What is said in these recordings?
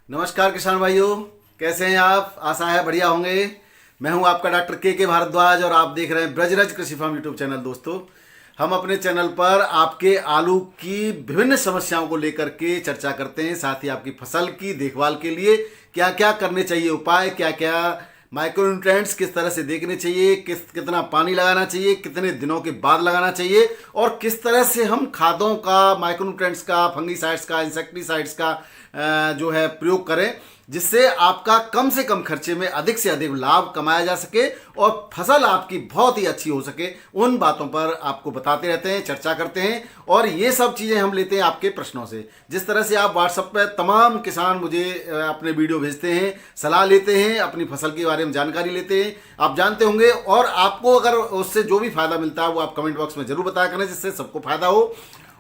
नमस्कार किसान भाइयों, कैसे हैं आप? आशा है बढ़िया होंगे। मैं हूं आपका डॉक्टर के भारद्वाज और आप देख रहे हैं ब्रजराज कृषि फार्म यूट्यूब चैनल। दोस्तों, हम अपने चैनल पर आपके आलू की विभिन्न समस्याओं को लेकर के चर्चा करते हैं, साथ ही आपकी फसल की देखभाल के लिए क्या क्या करने चाहिए उपाय, क्या क्या माइक्रोन्यूट्रिएंट्स किस तरह से देखने चाहिए, कितना पानी लगाना चाहिए, कितने दिनों के बाद लगाना चाहिए और किस तरह से हम खादों का, माइक्रोन्यूट्रिएंट्स का, फंगीसाइड्स का, इंसेक्टिसाइड्स का जो है प्रयोग करें, जिससे आपका कम से कम खर्चे में अधिक से अधिक लाभ कमाया जा सके और फसल आपकी बहुत ही अच्छी हो सके। उन बातों पर आपको बताते रहते हैं, चर्चा करते हैं और ये सब चीज़ें हम लेते हैं आपके प्रश्नों से। जिस तरह से आप व्हाट्सएप पर तमाम किसान मुझे अपने वीडियो भेजते हैं, सलाह लेते हैं, अपनी फसल के बारे में जानकारी लेते हैं, आप जानते होंगे। और आपको अगर उससे जो भी फायदा मिलता है वो आप कमेंट बॉक्स में जरूर बताया करें, जिससे सबको फायदा हो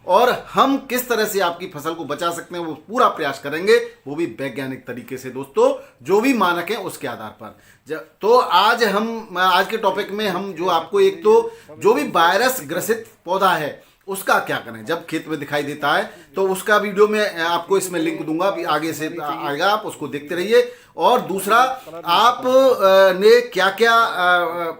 और हम किस तरह से आपकी फसल को बचा सकते हैं वो पूरा प्रयास करेंगे, वो भी वैज्ञानिक तरीके से दोस्तों, जो भी मानक है उसके आधार पर। तो आज के टॉपिक में हम जो आपको एक तो जो भी वायरस ग्रसित पौधा है उसका क्या करें जब खेत में दिखाई देता है, तो उसका वीडियो में आपको इसमें लिंक दूंगा, अभी आगे से आएगा, आप उसको देखते रहिए। और दूसरा, आप ने क्या क्या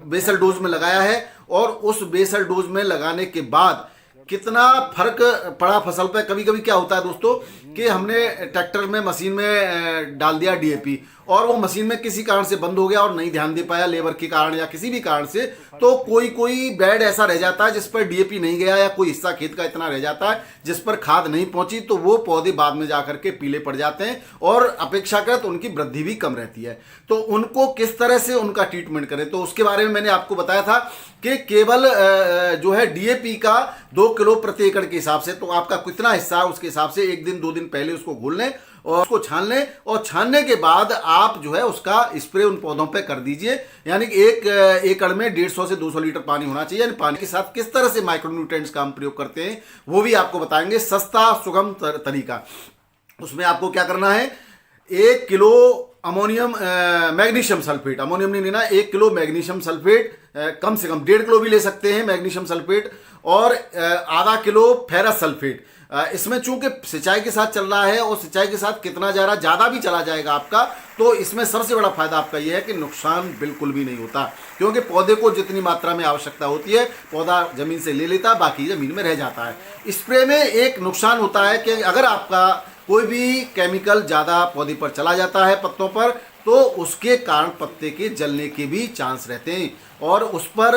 बेसल डोज में लगाया है और उस बेसल डोज में लगाने के बाद कितना फर्क पड़ा फसल पे। कभी कभी क्या होता है दोस्तों कि हमने ट्रैक्टर में, मशीन में डाल दिया डीएपी और वो मशीन में किसी कारण से बंद हो गया और नहीं ध्यान दे पाया, लेबर के कारण या किसी भी कारण से, तो कोई बेड ऐसा रह जाता है जिस पर डीएपी नहीं गया या कोई हिस्सा खेत का इतना रह जाता है जिस पर खाद नहीं पहुंची, तो वो पौधे बाद में जाकर के पीले पड़ जाते हैं और अपेक्षाकृत उनकी वृद्धि भी कम रहती है। तो उनको किस तरह से उनका ट्रीटमेंट करें, तो उसके बारे में मैंने आपको बताया था कि केवल जो है डीएपी का 2 किलो प्रति एकड़ के हिसाब से, तो आपका कितना हिस्सा है उसके हिसाब से 1 दिन 2 दिन पहले उसको घोल लें और उसको छान लें और छानने के बाद आप जो है उसका स्प्रे उन पौधों पे कर दीजिए। यानी कि 1 एकड़ में 150 से 200 लीटर पानी होना चाहिए। यानी पानी के साथ किस तरह से माइक्रोन्यूट्रिएंट्स का हम प्रयोग करते हैं वो भी आपको बताएंगे, सस्ता सुगम तरीका। उसमें आपको क्या करना है, 1 kilo ammonium magnesium sulphate, ammonium नहीं लेना, 1 किलो मैग्नीशियम सल्फेट, कम से कम 1.5 किलो भी ले सकते हैं मैग्नीशियम सल्फेट, और आधा किलो फेरस सल्फेट। इसमें चूंकि सिंचाई के साथ चल रहा है और सिंचाई के साथ कितना ज़्यादा भी चला जाएगा आपका, तो इसमें सबसे बड़ा फायदा आपका यह है कि नुकसान बिल्कुल भी नहीं होता, क्योंकि पौधे को जितनी मात्रा में आवश्यकता होती है पौधा जमीन से ले लेता है, बाकी जमीन में रह जाता है। स्प्रे में एक नुकसान होता है कि अगर आपका कोई भी केमिकल ज़्यादा पौधे पर चला जाता है, पत्तों पर, तो उसके कारण पत्ते के जलने के भी चांस रहते हैं और उस पर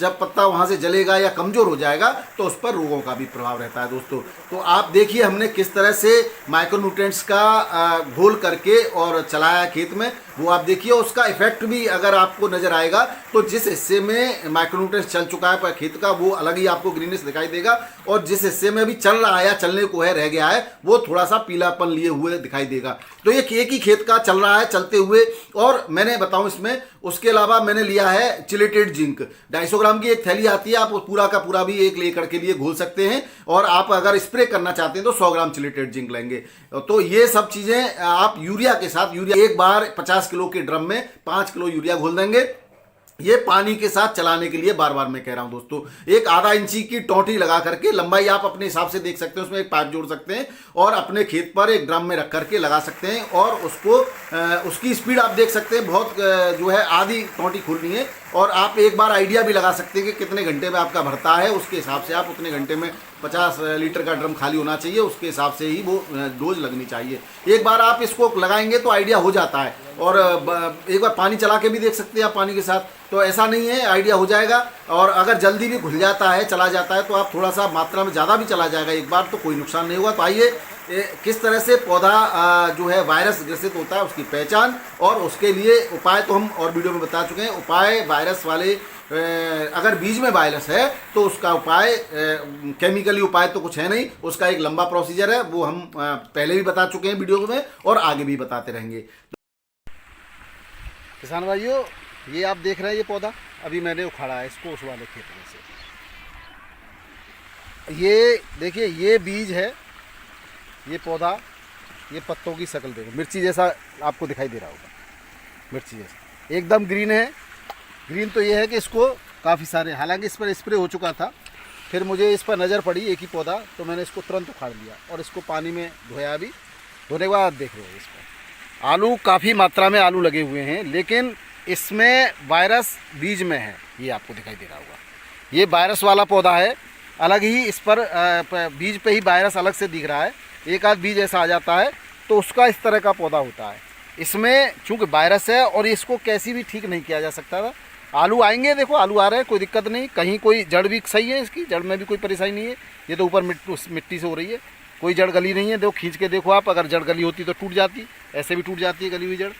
जब पत्ता वहाँ से जलेगा या कमज़ोर हो जाएगा तो उस पर रोगों का भी प्रभाव रहता है दोस्तों। तो आप देखिए हमने किस तरह से माइक्रोन्यूट्रिएंट्स का घोल करके और चलाया खेत में, वो आप देखिए। उसका इफेक्ट भी अगर आपको नज़र आएगा तो जिस हिस्से में माइक्रोन्यूट्रिएंट्स चल चुका है पर खेत का, वो अलग ही आपको ग्रीनिश दिखाई देगा, और जिस हिस्से में अभी चल रहा है या चलने को है, रह गया है, वो थोड़ा सा पीलापन लिए हुए दिखाई देगा। तो ये एक ही खेत का चल रहा है चलते हुए। और मैंने बताऊं इसमें, उसके अलावा मैंने लिया है चिलेटेड जिंक, 250 ग्राम की एक थैली आती है, आप पूरा का पूरा भी 1 एकड़ के लिए घोल सकते हैं। और आप अगर स्प्रे करना चाहते हैं तो 100 ग्राम चिलेटेड जिंक लेंगे। तो ये सब चीजें आप यूरिया के साथ, यूरिया एक बार 50 किलो के ड्रम में 5 किलो यूरिया घोल देंगे। ये पानी के साथ चलाने के लिए बार बार मैं कह रहा हूं दोस्तों, एक आधा इंची की टोंटी लगा करके, लंबाई आप अपने हिसाब से देख सकते हैं, उसमें एक पाइप जोड़ सकते हैं और अपने खेत पर एक ड्रम में रख करके लगा सकते हैं। और उसको उसकी स्पीड आप देख सकते हैं, बहुत जो है आधी टोंटी खुलनी है। और आप एक बार आइडिया भी लगा सकते हैं कि कितने घंटे में आपका भरता है, उसके हिसाब से आप उतने घंटे में 50 लीटर का ड्रम खाली होना चाहिए, उसके हिसाब से ही वो डोज लगनी चाहिए। एक बार आप इसको लगाएंगे तो आइडिया हो जाता है। और एक बार पानी चला के भी देख सकते हैं आप पानी के साथ, तो ऐसा नहीं है, आइडिया हो जाएगा। और अगर जल्दी भी घुल जाता है, चला जाता है, तो आप थोड़ा सा मात्रा में ज़्यादा भी चला जाएगा एक बार, तो कोई नुकसान नहीं होगा। तो आइए किस तरह से पौधा जो है वायरस ग्रसित होता है उसकी पहचान और उसके लिए उपाय तो हम और वीडियो में बता चुके हैं। उपाय वायरस वाले, अगर बीज में वायरस है तो उसका उपाय, केमिकली उपाय तो कुछ है नहीं, उसका एक लंबा प्रोसीजर है, वो हम पहले भी बता चुके हैं वीडियो में और आगे भी बताते रहेंगे। किसान भाइयों, ये आप देख रहे हैं, ये पौधा अभी मैंने उखाड़ा है इसको उस वाले खेत में से। ये देखिए, ये बीज है, ये पौधा, ये पत्तों की शक्ल देखो, मिर्ची जैसा आपको दिखाई दे रहा होगा, मिर्ची जैसा एकदम ग्रीन है। ग्रीन तो ये है कि इसको काफ़ी सारे, हालांकि इस पर स्प्रे हो चुका था, फिर मुझे इस पर नज़र पड़ी एक ही पौधा, तो मैंने इसको तुरंत उखाड़ लिया और इसको पानी में धोया। अभी धोने के बाद देख रहे हो इस पर आलू काफ़ी मात्रा में आलू लगे हुए हैं, लेकिन इसमें वायरस बीज में है। ये आपको दिखाई दे रहा होगा, ये वायरस वाला पौधा है। अलग ही इस पर बीज पे ही वायरस अलग से दिख रहा है। एक आध बीज ऐसा आ जाता है तो उसका इस तरह का पौधा होता है। इसमें चूँकि वायरस है और इसको कैसी भी ठीक नहीं किया जा सकता था। आलू आएंगे, देखो आलू आ रहे हैं, कोई दिक्कत नहीं। कहीं कोई जड़ भी सही है, इसकी जड़ में भी कोई परेशानी नहीं है। ये तो ऊपर मिट्टी से हो रही है, कोई जड़ गली नहीं है। देखो खींच के देखो आप, अगर जड़ गली होती तो टूट जाती, ऐसे भी टूट जाती है गली हुई जड़।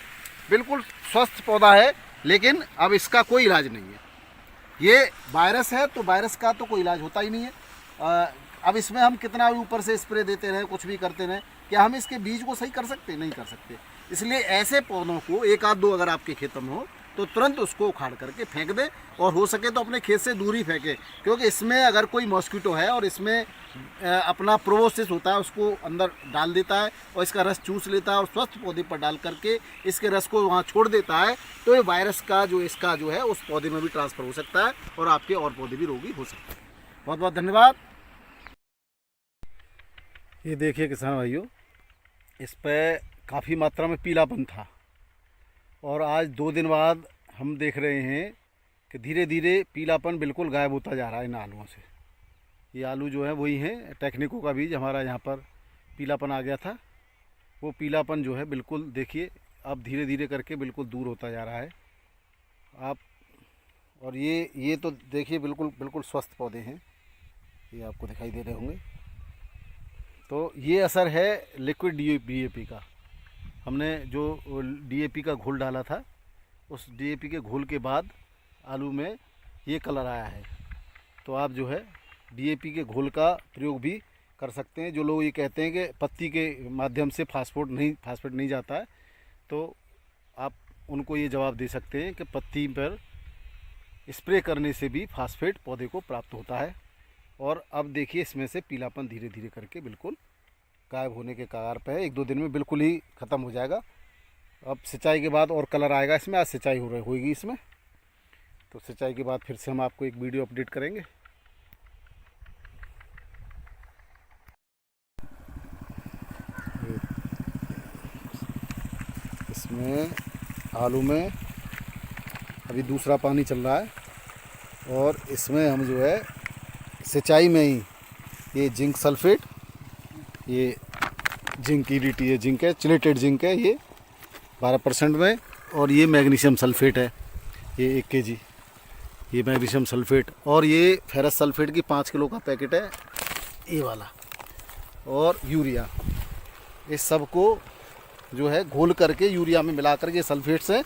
बिल्कुल स्वस्थ पौधा है, लेकिन अब इसका कोई इलाज नहीं है। ये वायरस है तो वायरस का तो कोई इलाज होता ही नहीं है। अब इसमें हम कितना भी ऊपर से स्प्रे देते रहें, कुछ भी करते रहें, क्या हम इसके बीज को सही कर सकते? नहीं कर सकते। इसलिए ऐसे पौधों को एक आध दो अगर आपके खेतों में हो तो तुरंत उसको उखाड़ करके फेंक दे, और हो सके तो अपने खेत से दूर ही फेंके, क्योंकि इसमें अगर कोई मॉस्किटो है और इसमें अपना प्रोबोसिस होता है, उसको अंदर डाल देता है और इसका रस चूस लेता है और स्वस्थ पौधे पर डाल करके इसके रस को वहाँ छोड़ देता है, तो ये वायरस का जो इसका जो है उस पौधे में भी ट्रांसफ़र हो सकता है और आपके और पौधे भी रोगी हो सकते हैं। बहुत बहुत धन्यवाद। ये देखिए किसान भाइयों, इस पर काफ़ी मात्रा में पीलापन था और आज 2 दिन बाद हम देख रहे हैं कि धीरे धीरे पीलापन बिल्कुल गायब होता जा रहा है इन आलूओं से। ये आलू जो है वही हैं, टेक्निको का बीज हमारा यहाँ पर पीलापन आ गया था। वो पीलापन जो है बिल्कुल देखिए अब धीरे धीरे करके बिल्कुल दूर होता जा रहा है आप। और ये तो देखिए बिल्कुल बिल्कुल स्वस्थ पौधे हैं, ये आपको दिखाई दे रहे होंगे। तो ये असर है लिक्विड DAP का। हमने जो DAP का घोल डाला था, उस DAP के घोल के बाद आलू में ये कलर आया है। तो आप जो है DAP के घोल का प्रयोग भी कर सकते हैं। जो लोग ये कहते हैं कि पत्ती के माध्यम से फास्फेट नहीं जाता है, तो आप उनको ये जवाब दे सकते हैं कि पत्ती पर स्प्रे करने से भी फास्फेट पौधे को प्राप्त होता है। और अब देखिए इसमें से पीलापन धीरे धीरे करके बिल्कुल गायब होने के कगार पे है। 1-2 दिन में बिल्कुल ही ख़त्म हो जाएगा। अब सिंचाई के बाद और कलर आएगा इसमें। आज सिंचाई होगी इसमें, तो सिंचाई के बाद फिर से हम आपको एक वीडियो अपडेट करेंगे। इसमें आलू में अभी दूसरा पानी चल रहा है और इसमें हम जो है सिंचाई में ही ये जिंक सल्फेट, ये जिंक EDT है, जिंक है, चिलेटेड जिंक है ये 12% में, और ये मैग्नीशियम सल्फेट है ये 1 kg, ये मैग्नीशियम सल्फेट, और ये फेरस सल्फेट की 5 किलो का पैकेट है ये वाला, और यूरिया। इस सब को जो है घोल करके यूरिया में मिला करके, सल्फेट से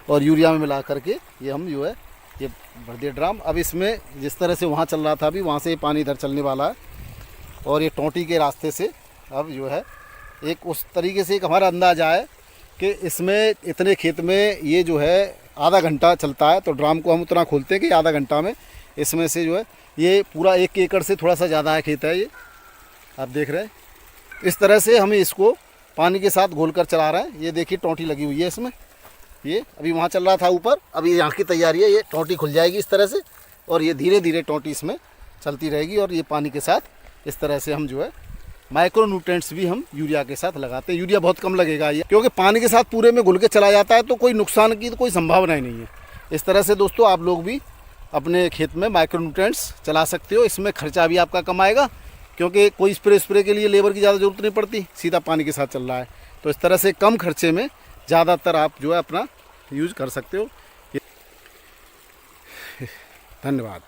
और यूरिया में मिला करके ये हम जो है ये भर दिए ड्राम। अब इसमें जिस तरह से वहाँ चल रहा था, अभी वहाँ से पानी इधर चलने वाला है और ये टोंटी के रास्ते से अब जो है एक उस तरीके से एक हमारा अंदाज़ा है कि इसमें इतने खेत में ये जो है आधा घंटा चलता है, तो ड्राम को हम उतना खोलते हैं कि आधा घंटा में इसमें से जो है ये पूरा 1 एकड़ से थोड़ा सा ज़्यादा है खेत है ये, आप देख रहे हैं। इस तरह से हम इसको पानी के साथ घोल कर चला रहे हैं। ये देखिए टोंटी लगी हुई है इसमें, ये अभी वहाँ चल रहा था ऊपर, अभी यहाँ की तैयारी है। ये टोंटी खुल जाएगी इस तरह से और ये धीरे धीरे टोंटी इसमें चलती रहेगी, और ये पानी के साथ इस तरह से हम जो है माइक्रो न्यूट्रेंट्स भी हम यूरिया के साथ लगाते हैं। यूरिया बहुत कम लगेगा ये, क्योंकि पानी के साथ पूरे में घुल के चला जाता है, तो कोई नुकसान की तो कोई संभावना ही नहीं है। इस तरह से दोस्तों आप लोग भी अपने खेत में माइक्रो न्यूट्रेंट्स चला सकते हो। इसमें खर्चा भी आपका कम आएगा, क्योंकि कोई स्प्रे के लिए लेबर की ज़्यादा ज़रूरत नहीं पड़ती, सीधा पानी के साथ चल रहा है। तो इस तरह से कम खर्चे में ज़्यादातर आप जो है अपना यूज़ कर सकते हो। धन्यवाद।